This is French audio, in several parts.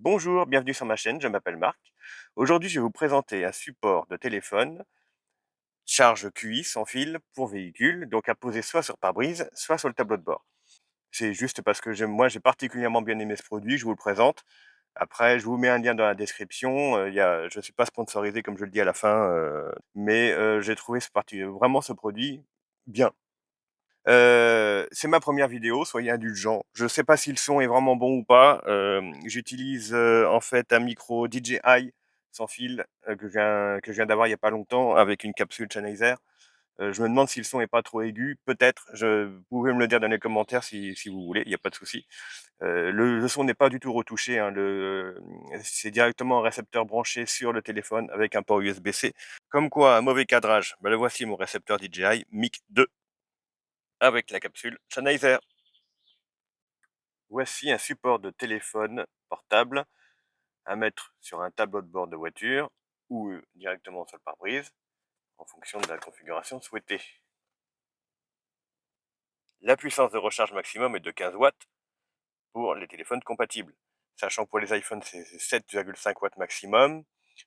Bonjour, bienvenue sur ma chaîne, je m'appelle Marc. Aujourd'hui, je vais vous présenter un support de téléphone charge QI sans fil pour véhicule, donc à poser soit sur pare-brise, soit sur le tableau de bord. C'est juste parce que moi, j'ai particulièrement bien aimé ce produit, je vous le présente. Après, je vous mets un lien dans la description. Je ne suis pas sponsorisé, comme je le dis à la fin, mais j'ai trouvé vraiment ce produit bien. C'est ma première vidéo, soyez indulgents. Je sais pas si le son est vraiment bon ou pas. J'utilise, en fait un micro DJI sans fil, que je viens d'avoir il y a pas longtemps avec une capsule Sennheiser. Je me demande si le son est pas trop aigu, peut-être. Vous pouvez me le dire dans les commentaires si vous voulez, il y a pas de souci. Le son n'est pas du tout retouché, hein, c'est directement un récepteur branché sur le téléphone avec un port USB-C. Comme quoi, un mauvais cadrage. Bah, le voici mon récepteur DJI Mic 2 avec la capsule Sennheiser. Voici un support de téléphone portable à mettre sur un tableau de bord de voiture ou directement sur le pare-brise en fonction de la configuration souhaitée. La puissance de recharge maximum est de 15 watts pour les téléphones compatibles, sachant que pour les iPhones c'est 7,5 watts maximum.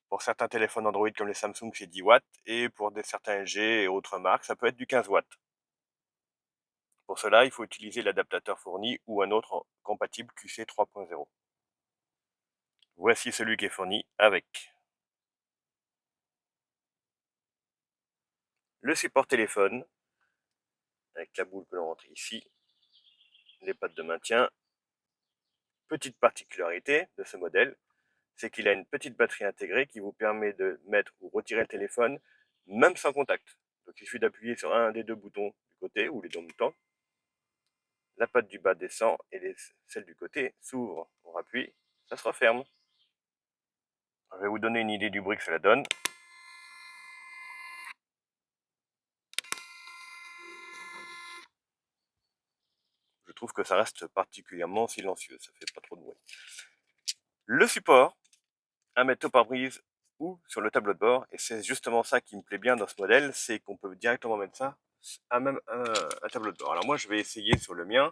Pour certains téléphones Android comme les Samsung c'est 10 watts et pour certains LG et autres marques ça peut être du 15 watts. Pour cela, il faut utiliser l'adaptateur fourni ou un autre compatible QC 3.0. Voici celui qui est fourni avec. Le support téléphone, avec la boule que l'on rentre ici, les pattes de maintien. Petite particularité de ce modèle, c'est qu'il a une petite batterie intégrée qui vous permet de mettre ou retirer le téléphone, même sans contact. Donc il suffit d'appuyer sur un des deux boutons du côté, ou les deux en même temps. La patte du bas descend et celle du côté s'ouvre. On appuie, ça se referme. Je vais vous donner une idée du bruit que cela donne. Je trouve que ça reste particulièrement silencieux, ça fait pas trop de bruit. Le support à mettre au pare-brise ou sur le tableau de bord, et c'est justement ça qui me plaît bien dans ce modèle, c'est qu'on peut directement mettre ça à même un tableau de bord. Alors moi je vais essayer sur le mien,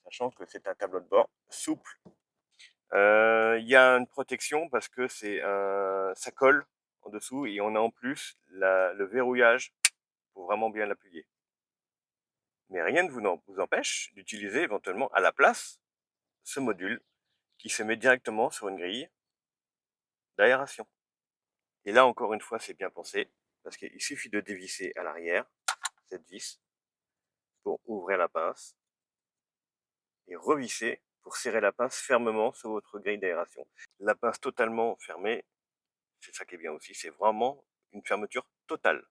sachant que c'est un tableau de bord souple. Il y a une protection parce que ça colle en dessous et on a en plus le verrouillage pour vraiment bien l'appuyer. Mais rien ne vous empêche d'utiliser éventuellement à la place ce module qui se met directement sur une grille d'aération. Et là, encore une fois, c'est bien pensé, parce qu'il suffit de dévisser à l'arrière cette vis pour ouvrir la pince et revisser pour serrer la pince fermement sur votre grille d'aération. La pince totalement fermée, c'est ça qui est bien aussi, c'est vraiment une fermeture totale.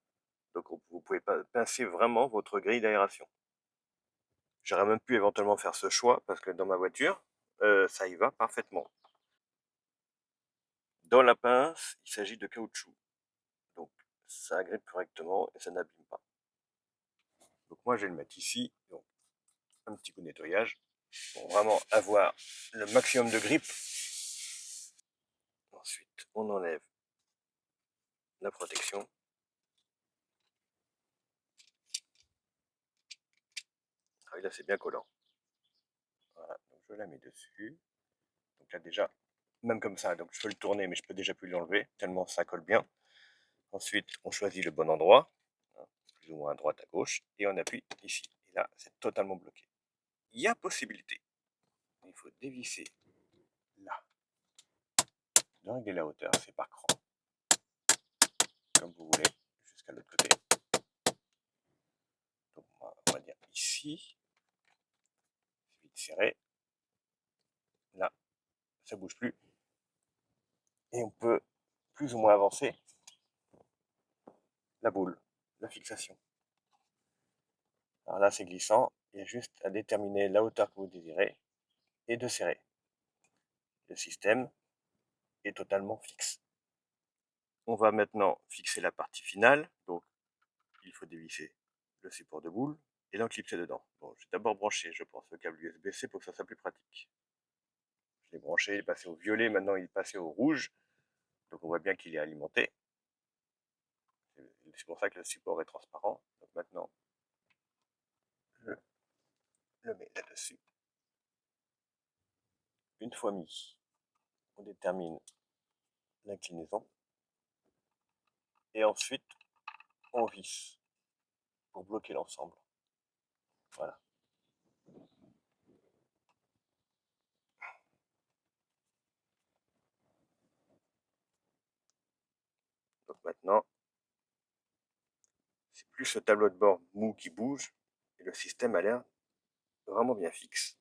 Donc vous pouvez pas pincer vraiment votre grille d'aération. J'aurais même pu éventuellement faire ce choix, parce que dans ma voiture, ça y va parfaitement. Dans la pince, il s'agit de caoutchouc. Donc ça agrippe correctement et ça n'abîme pas. Donc moi je vais le mettre ici, donc un petit coup de nettoyage pour vraiment avoir le maximum de grippe. Ensuite on enlève la protection. Ah oui, là c'est bien collant. Voilà, donc je la mets dessus. Donc là déjà, même comme ça, donc je peux le tourner mais je peux déjà plus l'enlever, tellement ça colle bien. Ensuite on choisit le bon endroit, plus ou moins à droite, à gauche, et on appuie ici. Et là c'est totalement bloqué. Il y a possibilité, il faut dévisser là, de régler la hauteur, c'est par cran, comme vous voulez, jusqu'à l'autre côté. Donc on va dire ici, c'est vite serré. Là, ça bouge plus. Et on peut plus ou moins avancer la boule, la fixation. Alors là, c'est glissant. Il y a juste à déterminer la hauteur que vous désirez et de serrer. Le système est totalement fixe. On va maintenant fixer la partie finale. Donc, il faut dévisser le support de boule et l'enclipser dedans. Bon, je vais d'abord brancher, je pense, le câble USB-C pour que ça soit plus pratique. Je l'ai branché, il est passé au violet, maintenant il est passé au rouge. Donc on voit bien qu'il est alimenté. C'est pour ça que le support est transparent. Donc maintenant, je le mets là-dessus. Une fois mis, on détermine l'inclinaison et ensuite on visse pour bloquer l'ensemble. Voilà. Donc maintenant, c'est plus ce tableau de bord mou qui bouge et le système a l'air vraiment bien fixe.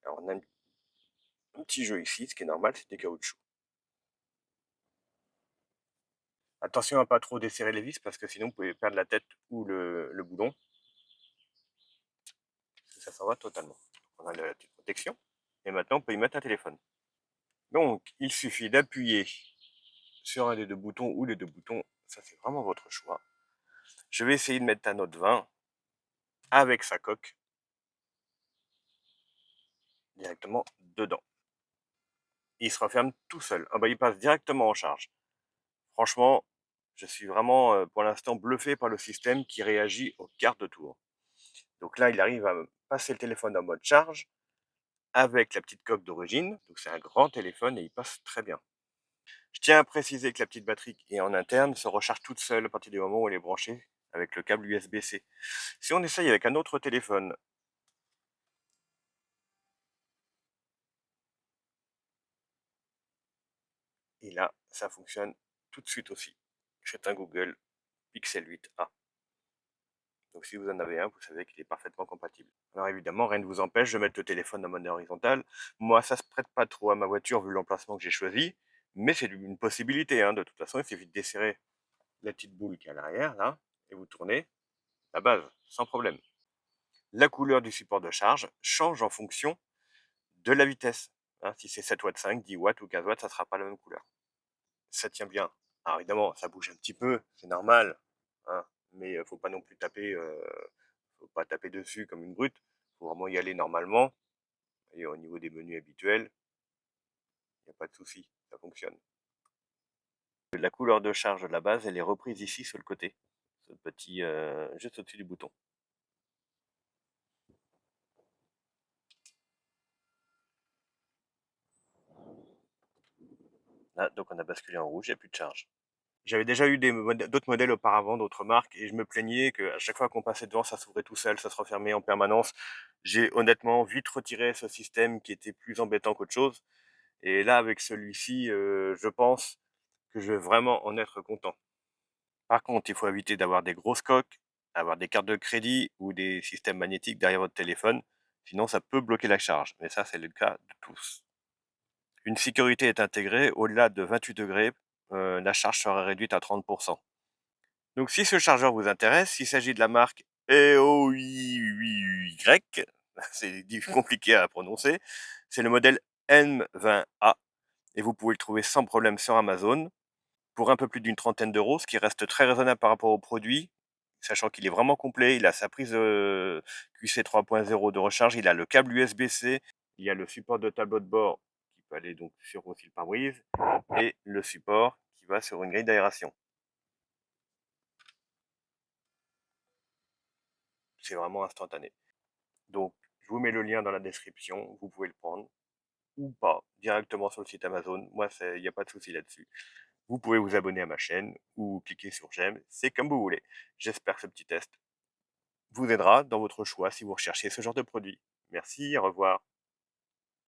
Alors on a un petit jeu ici, ce qui est normal, c'est des caoutchoucs. Attention à pas trop desserrer les vis parce que sinon vous pouvez perdre la tête ou le boulon. Ça s'en va totalement. On a la petite protection et maintenant on peut y mettre un téléphone. Donc il suffit d'appuyer sur un des deux boutons ou les deux boutons, ça c'est vraiment votre choix. Je vais essayer de mettre un Note 20 avec sa coque directement dedans. Il se referme tout seul. Ah bah il passe directement en charge. Franchement, je suis vraiment pour l'instant bluffé par le système qui réagit au quart de tour. Donc là, il arrive à passer le téléphone en mode charge avec la petite coque d'origine. Donc c'est un grand téléphone et il passe très bien. Je tiens à préciser que la petite batterie qui est en interne se recharge toute seule à partir du moment où elle est branchée avec le câble USB-C. Si on essaye avec un autre téléphone, et là, ça fonctionne tout de suite aussi. C'est un Google Pixel 8a. Donc si vous en avez un, vous savez qu'il est parfaitement compatible. Alors évidemment, rien ne vous empêche de mettre le téléphone en mode horizontal. Moi, ça se prête pas trop à ma voiture vu l'emplacement que j'ai choisi, mais c'est une possibilité. Hein. De toute façon, il suffit de desserrer la petite boule qui est à l'arrière, là, et vous tournez la base, sans problème. La couleur du support de charge change en fonction de la vitesse. Hein, si c'est 7 watts 5, 10 watts ou 15 watts, ça ne sera pas la même couleur. Ça tient bien. Alors évidemment, ça bouge un petit peu, c'est normal, hein, mais faut pas non plus taper, faut pas taper dessus comme une brute. Faut vraiment y aller normalement. Et au niveau des menus habituels, il n'y a pas de souci, ça fonctionne. La couleur de charge de la base, elle est reprise ici sur le côté, ce petit, juste au-dessus du bouton. Là, donc on a basculé en rouge, il n'y a plus de charge. J'avais déjà eu d'autres modèles auparavant, d'autres marques, et je me plaignais qu'à chaque fois qu'on passait devant, ça s'ouvrait tout seul, ça se refermait en permanence. J'ai honnêtement vite retiré ce système qui était plus embêtant qu'autre chose. Et là, avec celui-ci, je pense que je vais vraiment en être content. Par contre, il faut éviter d'avoir des grosses coques, avoir des cartes de crédit ou des systèmes magnétiques derrière votre téléphone. Sinon, ça peut bloquer la charge. Mais ça, c'est le cas de tous. Une sécurité est intégrée. Au-delà de 28 degrés, la charge sera réduite à 30%. Donc si ce chargeur vous intéresse, il s'agit de la marque EOY, c'est compliqué à prononcer, c'est le modèle M20A et vous pouvez le trouver sans problème sur Amazon pour un peu plus d'une trentaine d'euros, ce qui reste très raisonnable par rapport au produit, sachant qu'il est vraiment complet, il a sa prise QC 3.0 de recharge, il a le câble USB-C, il y a le support de tableau de bord qui peut aller donc sur aussi le pare-brise et le support qui va sur une grille d'aération. C'est vraiment instantané. Donc, je vous mets le lien dans la description, vous pouvez le prendre ou pas directement sur le site Amazon. Moi, il n'y a pas de souci là-dessus. Vous pouvez vous abonner à ma chaîne ou cliquer sur j'aime, c'est comme vous voulez. J'espère que ce petit test vous aidera dans votre choix si vous recherchez ce genre de produit. Merci, au revoir.